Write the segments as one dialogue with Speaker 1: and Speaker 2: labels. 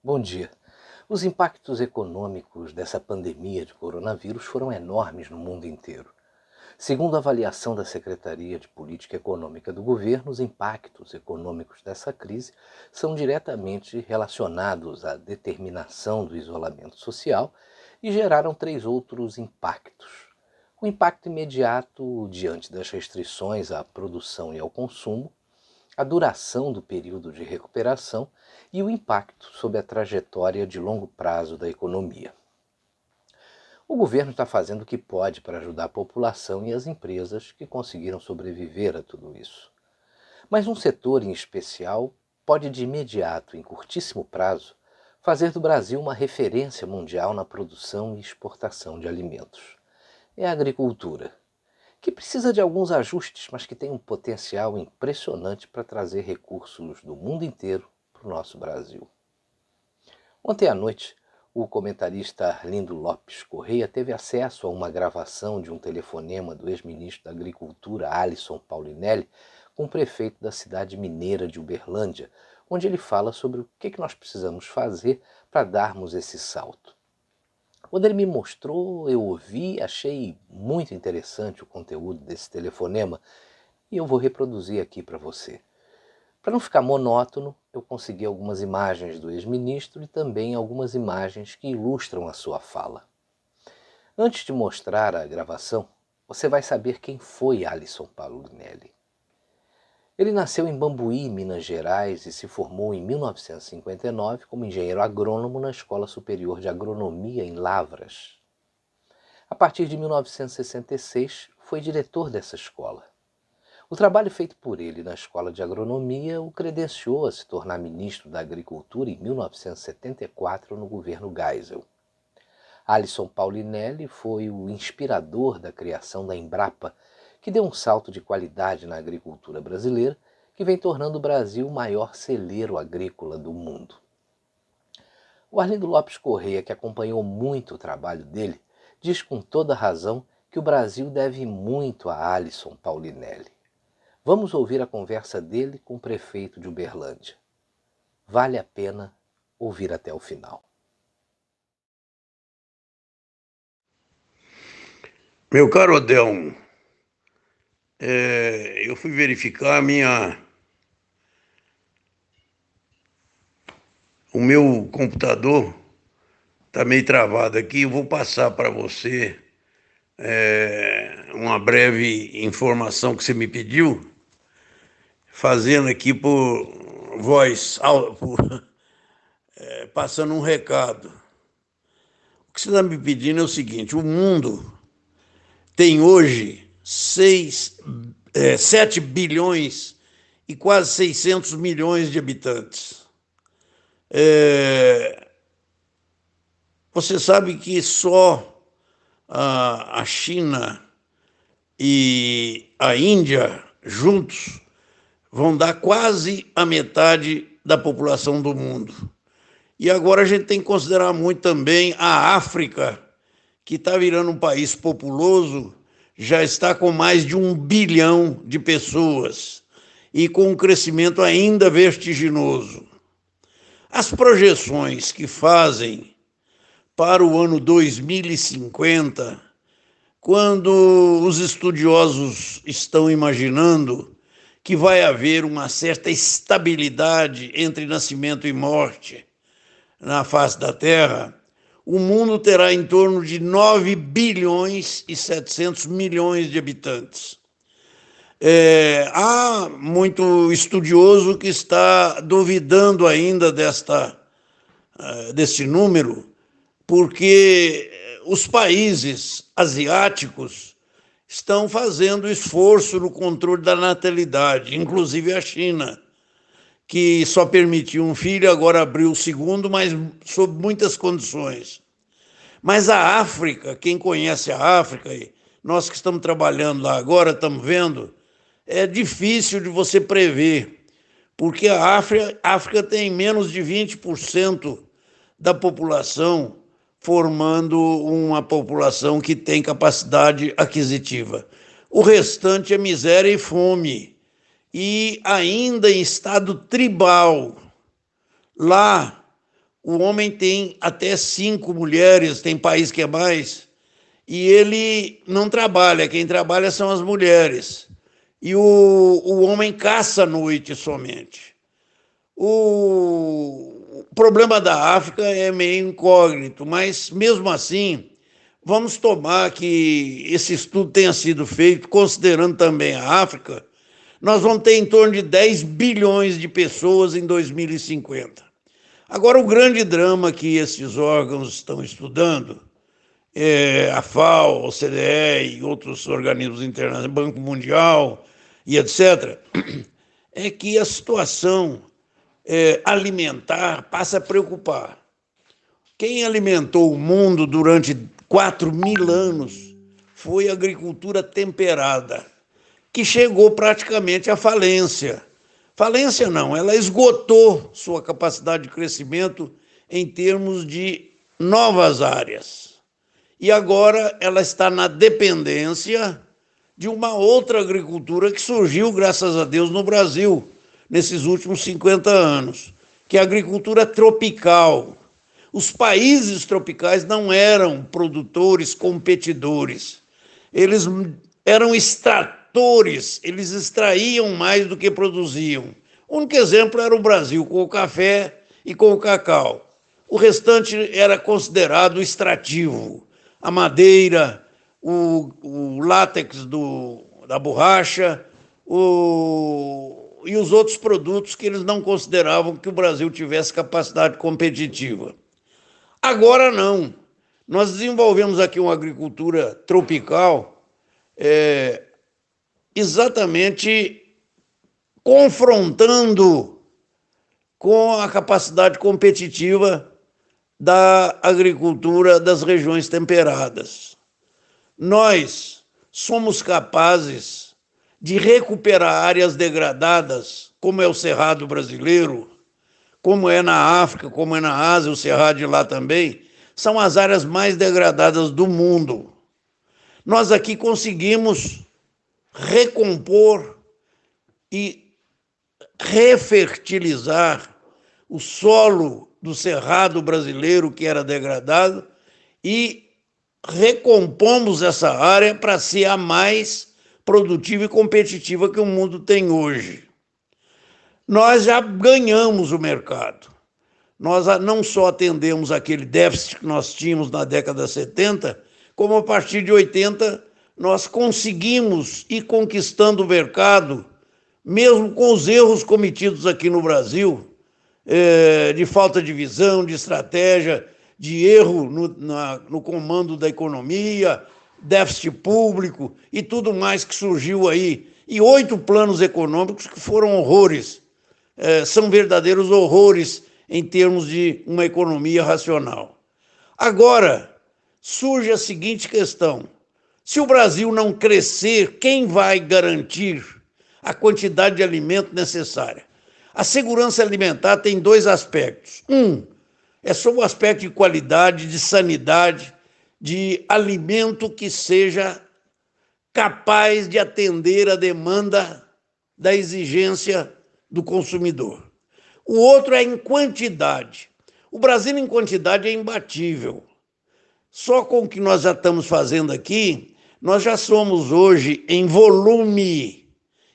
Speaker 1: Bom dia. Os impactos econômicos dessa pandemia de coronavírus foram enormes no mundo inteiro. Segundo a avaliação da Secretaria de Política Econômica do governo, os impactos econômicos dessa crise são diretamente relacionados à determinação do isolamento social e geraram três outros impactos. O impacto imediato diante das restrições à produção e ao consumo, a duração do período de recuperação e o impacto sobre a trajetória de longo prazo da economia. O governo está fazendo o que pode para ajudar a população e as empresas que conseguiram sobreviver a tudo isso. Mas um setor em especial pode de imediato, em curtíssimo prazo, fazer do Brasil uma referência mundial na produção e exportação de alimentos. É a agricultura, que precisa de alguns ajustes, mas que tem um potencial impressionante para trazer recursos do mundo inteiro para o nosso Brasil. Ontem à noite, o comentarista Arlindo Lopes Correia teve acesso a uma gravação de um telefonema do ex-ministro da Agricultura, Alysson Paulinelli, com o prefeito da cidade mineira de Uberlândia, onde ele fala sobre o que nós precisamos fazer para darmos esse salto. Quando ele me mostrou, eu ouvi, achei muito interessante o conteúdo desse telefonema e eu vou reproduzir aqui para você. Para não ficar monótono, eu consegui algumas imagens do ex-ministro e também algumas imagens que ilustram a sua fala. Antes de mostrar a gravação, você vai saber quem foi Alysson Paulinelli. Ele nasceu em Bambuí, Minas Gerais, e se formou em 1959 como engenheiro agrônomo na Escola Superior de Agronomia em Lavras. A partir de 1966, foi diretor dessa escola. O trabalho feito por ele na Escola de Agronomia o credenciou a se tornar ministro da Agricultura em 1974 no governo Geisel. Alysson Paulinelli foi o inspirador da criação da Embrapa, que deu um salto de qualidade na agricultura brasileira, que vem tornando o Brasil o maior celeiro agrícola do mundo. O Arlindo Lopes Correia, que acompanhou muito o trabalho dele, diz com toda razão que o Brasil deve muito a Alysson Paulinelli. Vamos ouvir a conversa dele com o prefeito de Uberlândia. Vale a pena ouvir até o final.
Speaker 2: Meu caro Odelmo, eu fui verificar o meu computador está meio travado aqui. Eu vou passar para você uma breve informação que você me pediu, fazendo aqui por voz, passando um recado. O que você está me pedindo é o seguinte: o mundo tem hoje 7 bilhões e quase 600 milhões de habitantes. Você sabe que só a China e a Índia juntos vão dar quase a metade da população do mundo. E agora a gente tem que considerar muito também a África, que está virando um país populoso, já está com mais de 1 bilhão de pessoas e com um crescimento ainda vertiginoso. As projeções que fazem para o ano 2050, quando os estudiosos estão imaginando que vai haver uma certa estabilidade entre nascimento e morte na face da Terra, o mundo terá em torno de 9 bilhões e 700 milhões de habitantes. Há muito estudioso que está duvidando ainda desse número, porque os países asiáticos estão fazendo esforço no controle da natalidade, inclusive a China, que só permitiu um filho, agora abriu o segundo, mas sob muitas condições. Mas a África, quem conhece a África, e nós que estamos trabalhando lá agora, estamos vendo, é difícil de você prever, porque a África tem menos de 20% da população formando uma população que tem capacidade aquisitiva. O restante é miséria e fome. E ainda em estado tribal. Lá, o homem tem até 5 mulheres, tem país que é mais, e ele não trabalha, quem trabalha são as mulheres. E o homem caça à noite somente. O problema da África é meio incógnito, mas mesmo assim, vamos tomar que esse estudo tenha sido feito, considerando também a África, nós vamos ter em torno de 10 bilhões de pessoas em 2050. Agora, o grande drama que esses órgãos estão estudando, a FAO, a OCDE e outros organismos internacionais, Banco Mundial e etc., é que a situação alimentar passa a preocupar. Quem alimentou o mundo durante 4.000 anos foi a agricultura temperada, que chegou praticamente à falência. Falência não, ela esgotou sua capacidade de crescimento em termos de novas áreas. E agora ela está na dependência de uma outra agricultura que surgiu, graças a Deus, no Brasil, nesses últimos 50 anos, que é a agricultura tropical. Os países tropicais não eram produtores competidores, eles eram extratores, eles extraíam mais do que produziam. O único exemplo era o Brasil, com o café e com o cacau. O restante era considerado extrativo. A madeira, o látex da borracha e os outros produtos que eles não consideravam que o Brasil tivesse capacidade competitiva. Agora não. Nós desenvolvemos aqui uma agricultura tropical exatamente confrontando com a capacidade competitiva da agricultura das regiões temperadas. Nós somos capazes de recuperar áreas degradadas, como é o Cerrado brasileiro, como é na África, como é na Ásia, o Cerrado de lá também, são as áreas mais degradadas do mundo. Nós aqui conseguimos recompor e refertilizar o solo do Cerrado brasileiro, que era degradado, e recompomos essa área para ser a mais produtiva e competitiva que o mundo tem hoje. Nós já ganhamos o mercado. Nós não só atendemos aquele déficit que nós tínhamos na década de 70, como a partir de 80 nós conseguimos ir conquistando o mercado, mesmo com os erros cometidos aqui no Brasil, de falta de visão, de estratégia, de erro no comando da economia, déficit público e tudo mais que surgiu aí. E 8 planos econômicos que foram horrores, são verdadeiros horrores em termos de uma economia racional. Agora, surge a seguinte questão: se o Brasil não crescer, quem vai garantir a quantidade de alimento necessária? A segurança alimentar tem 2 aspectos. É sobre o aspecto de qualidade, de sanidade, de alimento que seja capaz de atender a demanda da exigência do consumidor. O outro é em quantidade. O Brasil em quantidade é imbatível. Só com o que nós já estamos fazendo aqui, nós já somos hoje, em volume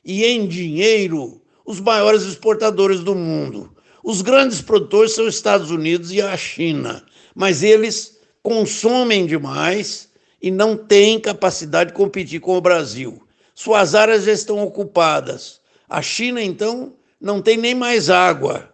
Speaker 2: e em dinheiro, os maiores exportadores do mundo. Os grandes produtores são os Estados Unidos e a China, mas eles consomem demais e não têm capacidade de competir com o Brasil. Suas áreas já estão ocupadas. A China, então, não tem nem mais água.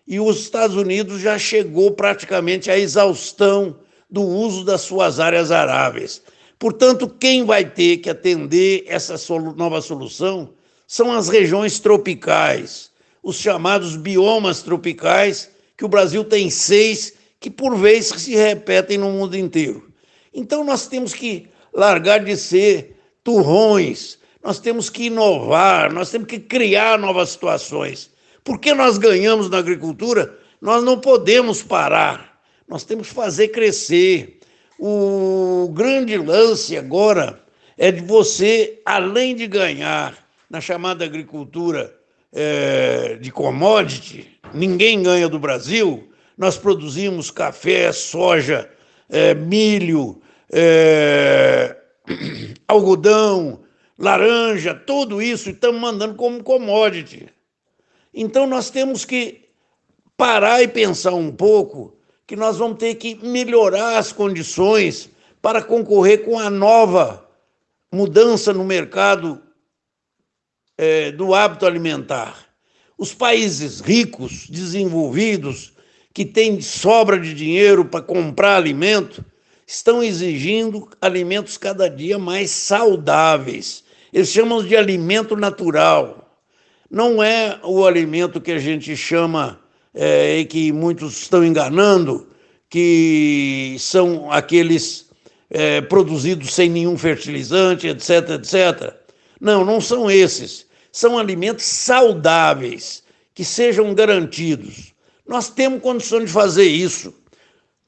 Speaker 2: E os Estados Unidos já chegou praticamente à exaustão do uso das suas áreas aráveis. Portanto, quem vai ter que atender essa nova solução são as regiões tropicais, os chamados biomas tropicais, que o Brasil tem 6, que por vez se repetem no mundo inteiro. Então nós temos que largar de ser turrões, nós temos que inovar, nós temos que criar novas situações. Porque nós ganhamos na agricultura, nós não podemos parar, nós temos que fazer crescer. O grande lance agora é de você, além de ganhar na chamada agricultura de commodity, ninguém ganha do Brasil, nós produzimos café, soja, milho, algodão, laranja, tudo isso, e estamos mandando como commodity. Então nós temos que parar e pensar um pouco que nós vamos ter que melhorar as condições para concorrer com a nova mudança no mercado do hábito alimentar. Os países ricos, desenvolvidos, que têm sobra de dinheiro para comprar alimento, estão exigindo alimentos cada dia mais saudáveis. Eles chamam de alimento natural. Não é o alimento que a gente chama, e que muitos estão enganando, que são aqueles produzidos sem nenhum fertilizante, etc, etc. Não, não são esses. São alimentos saudáveis, que sejam garantidos. Nós temos condições de fazer isso.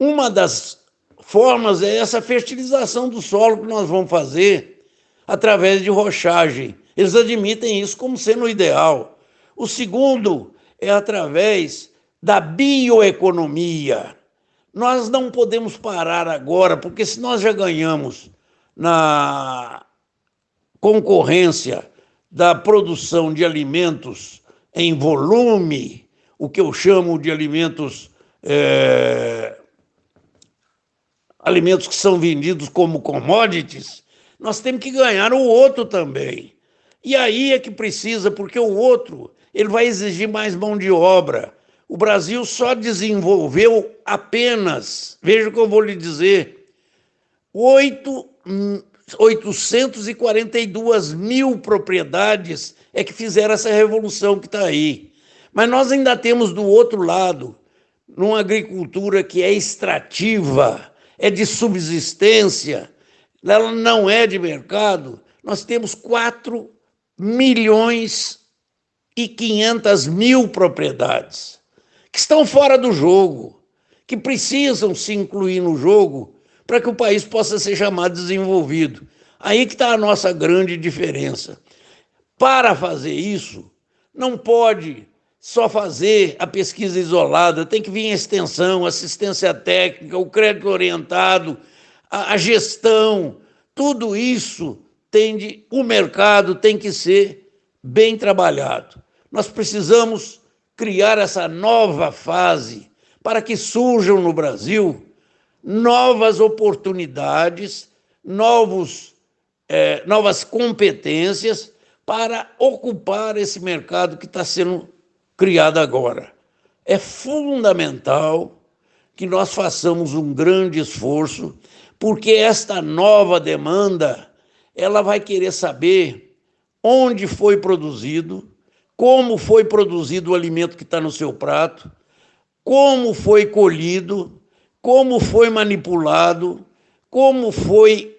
Speaker 2: Uma das formas é essa fertilização do solo que nós vamos fazer através de rochagem. Eles admitem isso como sendo o ideal. O segundo é através da bioeconomia. Nós não podemos parar agora, porque se nós já ganhamos na concorrência da produção de alimentos em volume, o que eu chamo de alimentos que são vendidos como commodities, nós temos que ganhar o outro também. E aí é que precisa, porque o outro ele vai exigir mais mão de obra. O Brasil só desenvolveu apenas, veja o que eu vou lhe dizer, 842 mil propriedades é que fizeram essa revolução que está aí. Mas nós ainda temos do outro lado, numa agricultura que é extrativa, é de subsistência, ela não é de mercado, nós temos 4.500.000 propriedades que estão fora do jogo, que precisam se incluir no jogo para que o país possa ser chamado desenvolvido. Aí que está a nossa grande diferença. Para fazer isso, não pode só fazer a pesquisa isolada, tem que vir a extensão, assistência técnica, o crédito orientado, a gestão, tudo isso o mercado tem que ser bem trabalhado. Nós precisamos criar essa nova fase para que surjam no Brasil novas oportunidades, novas competências para ocupar esse mercado que está sendo criado agora. É fundamental que nós façamos um grande esforço, porque esta nova demanda, ela vai querer saber onde foi produzido, como foi produzido o alimento que está no seu prato, como foi colhido, como foi manipulado, como foi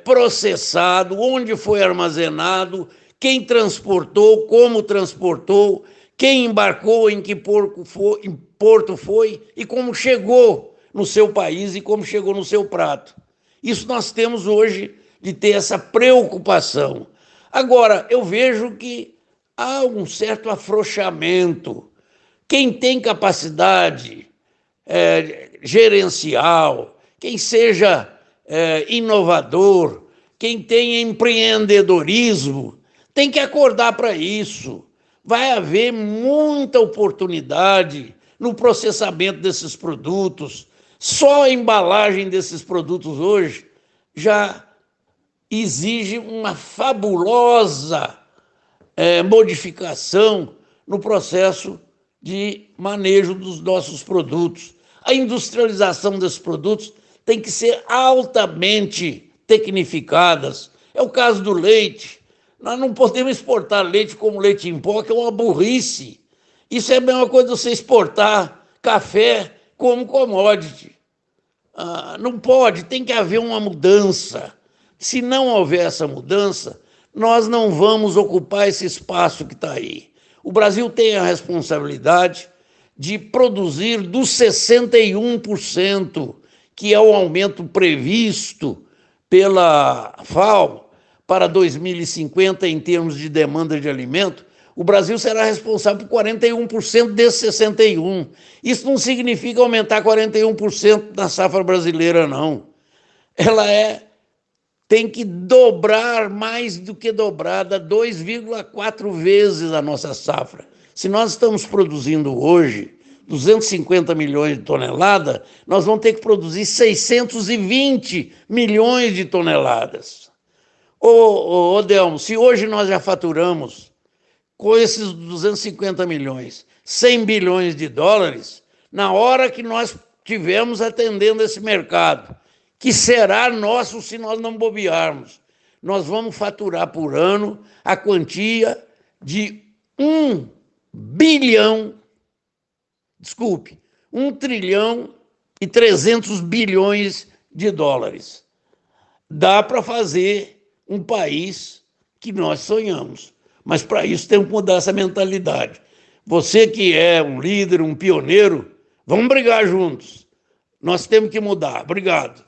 Speaker 2: processado, onde foi armazenado, quem transportou, como transportou, quem embarcou, em que porto foi e como chegou no seu país e como chegou no seu prato. Isso nós temos hoje de ter essa preocupação. Agora, eu vejo que há um certo afrouxamento. Quem tem capacidade gerencial, quem seja inovador, quem tem empreendedorismo, tem que acordar para isso. Vai haver muita oportunidade no processamento desses produtos. Só a embalagem desses produtos hoje já exige uma fabulosa modificação no processo de manejo dos nossos produtos. A industrialização desses produtos tem que ser altamente tecnificadas. É o caso do leite. Nós não podemos exportar leite como leite em pó, que é uma burrice. Isso é a mesma coisa de você exportar café como commodity. Não pode, tem que haver uma mudança. Se não houver essa mudança, nós não vamos ocupar esse espaço que está aí. O Brasil tem a responsabilidade de produzir dos 61%, que é o aumento previsto pela FAO para 2050 em termos de demanda de alimento, O Brasil será responsável por 41% desses 61%. Isso não significa aumentar 41% na safra brasileira, não. Ela tem que dobrar, mais do que dobrada, 2,4 vezes a nossa safra. Se nós estamos produzindo hoje 250 milhões de toneladas, nós vamos ter que produzir 620 milhões de toneladas. Ô Delmo, se hoje nós já faturamos, com esses 250 milhões, 100 bilhões de dólares, na hora que nós tivemos atendendo esse mercado, que será nosso se nós não bobearmos, nós vamos faturar por ano a quantia de 1 trilhão e 300 bilhões de dólares. Dá para fazer um país que nós sonhamos. Mas para isso temos que mudar essa mentalidade. Você que é um líder, um pioneiro, vamos brigar juntos. Nós temos que mudar. Obrigado.